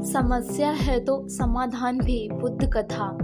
समस्या है तो समाधान भी। बुद्ध कथा।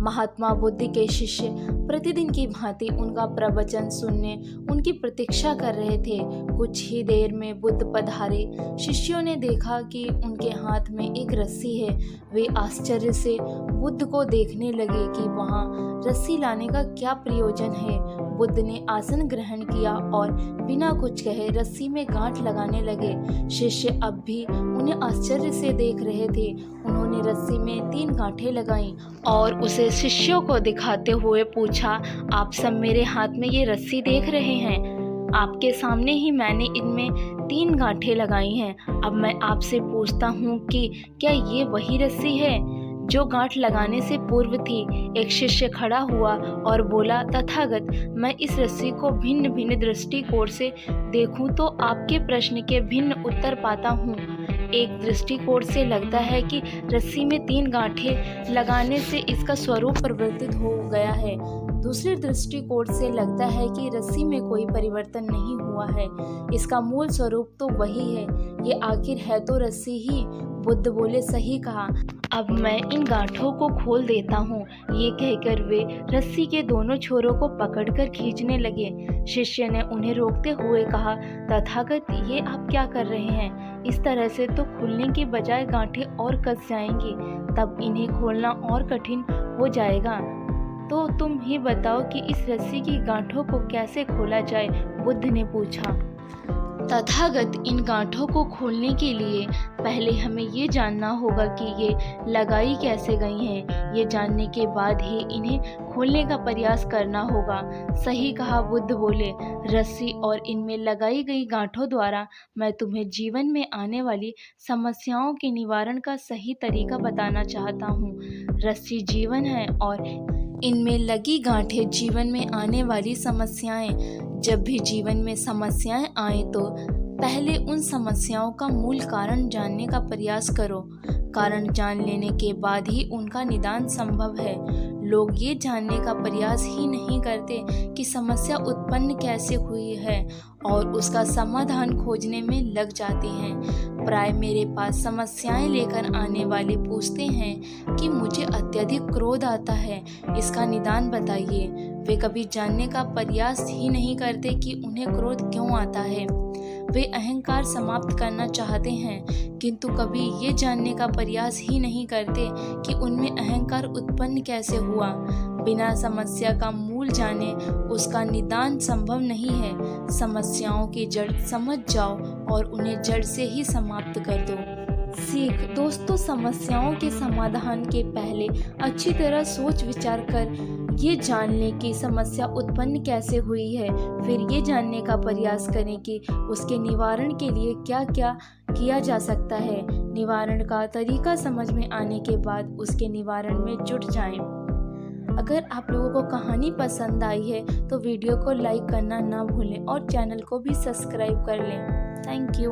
महात्मा बुद्ध के शिष्य प्रतिदिन की भांति उनका प्रवचन सुनने उनकी प्रतीक्षा कर रहे थे। कुछ ही देर में बुद्ध पधारे। शिष्यों ने देखा कि उनके हाथ में एक रस्सी है। वे आश्चर्य से बुद्ध को देखने लगे कि वहाँ रस्सी लाने का क्या प्रयोजन है। बुद्ध ने आसन ग्रहण किया और बिना कुछ कहे रस्सी में गांठ लगाने लगे। शिष्य अब भी उन्हें आश्चर्य से देख रहे थे। उन्होंने रस्सी में 3 गांठें लगाईं और उसे शिष्यों को दिखाते हुए पूछा, आप सब मेरे हाथ में ये रस्सी देख रहे हैं। आपके सामने ही मैंने इनमें 3 गांठें लगाई हैं। अब मैं आपसे पूछता हूँ कि क्या ये वही रस्सी है जो गांठ लगाने से पूर्व थी? एक शिष्य खड़ा हुआ और बोला, तथागत, मैं इस रस्सी को भिन्न भिन्न दृष्टिकोण से देखूं तो आपके प्रश्न के भिन्न उत्तर पाता हूँ। एक दृष्टिकोण से लगता है कि रस्सी में 3 गांठें लगाने से इसका स्वरूप परिवर्तित हो गया है। दूसरे दृष्टिकोण से लगता है कि रस्सी में कोई परिवर्तन नहीं हुआ है। इसका मूल स्वरूप तो वही है। ये आखिर है तो रस्सी ही। बुद्ध बोले, सही कहा। अब मैं इन गांठों को खोल देता हूँ। ये कहकर वे रस्सी के दोनों छोरों को पकड़कर खींचने लगे। शिष्य ने उन्हें रोकते हुए कहा, तथागत, ये आप क्या कर रहे हैं? इस तरह से तो खुलने के बजाय गांठें और कस जाएंगी, तब इन्हें खोलना और कठिन हो जाएगा। तो तुम ही बताओ कि इस रस्सी की गांठों को कैसे खोला जाए? बुद्ध ने पूछा। तथागत, इन गांठों को खोलने के लिए पहले हमें ये जानना होगा कि ये लगाई कैसे गई हैं। ये जानने के बाद ही इन्हें खोलने का प्रयास करना होगा। सही कहा, बुद्ध बोले। रस्सी और इनमें लगाई गई गांठों द्वारा मैं तुम्हें जीवन में आने वाली समस्याओं के निवारण का सही तरीका बताना चाहता हूँ। रस्सी जीवन है और इनमें लगी गांठें जीवन में आने वाली समस्याएं। जब भी जीवन में समस्याएं आए तो पहले उन समस्याओं का मूल कारण जानने का प्रयास करो। कारण जान लेने के बाद ही उनका निदान संभव है। लोग ये जानने का प्रयास ही नहीं करते कि समस्या उत्पन्न कैसे हुई है और उसका समाधान खोजने में लग जाते हैं। प्राय मेरे पास समस्याएं लेकर आने वाले पूछते हैं कि मुझे अत्यधिक क्रोध आता है, इसका निदान बताइए। वे कभी जानने का प्रयास ही नहीं करते कि उन्हें क्रोध क्यों आता है। वे अहंकार समाप्त करना चाहते हैं, किंतु कभी ये जानने का प्रयास ही नहीं करते कि उनमें अहंकार उत्पन्न कैसे हुआ। बिना समस्या का मूल जाने उसका निदान संभव नहीं है। समस्याओं की जड़ समझ जाओ और उन्हें जड़ से ही समाप्त कर दो। सीख। दोस्तों, समस्याओं के समाधान के पहले अच्छी तरह सोच विचार कर ये जान लें कि समस्या उत्पन्न कैसे हुई है। फिर ये जानने का प्रयास करें कि उसके निवारण के लिए क्या क्या किया जा सकता है। निवारण का तरीका समझ में आने के बाद उसके निवारण में जुट जाएं। अगर आप लोगों को कहानी पसंद आई है तो वीडियो को लाइक करना ना भूलें और चैनल को भी सब्सक्राइब कर लें। Thank you.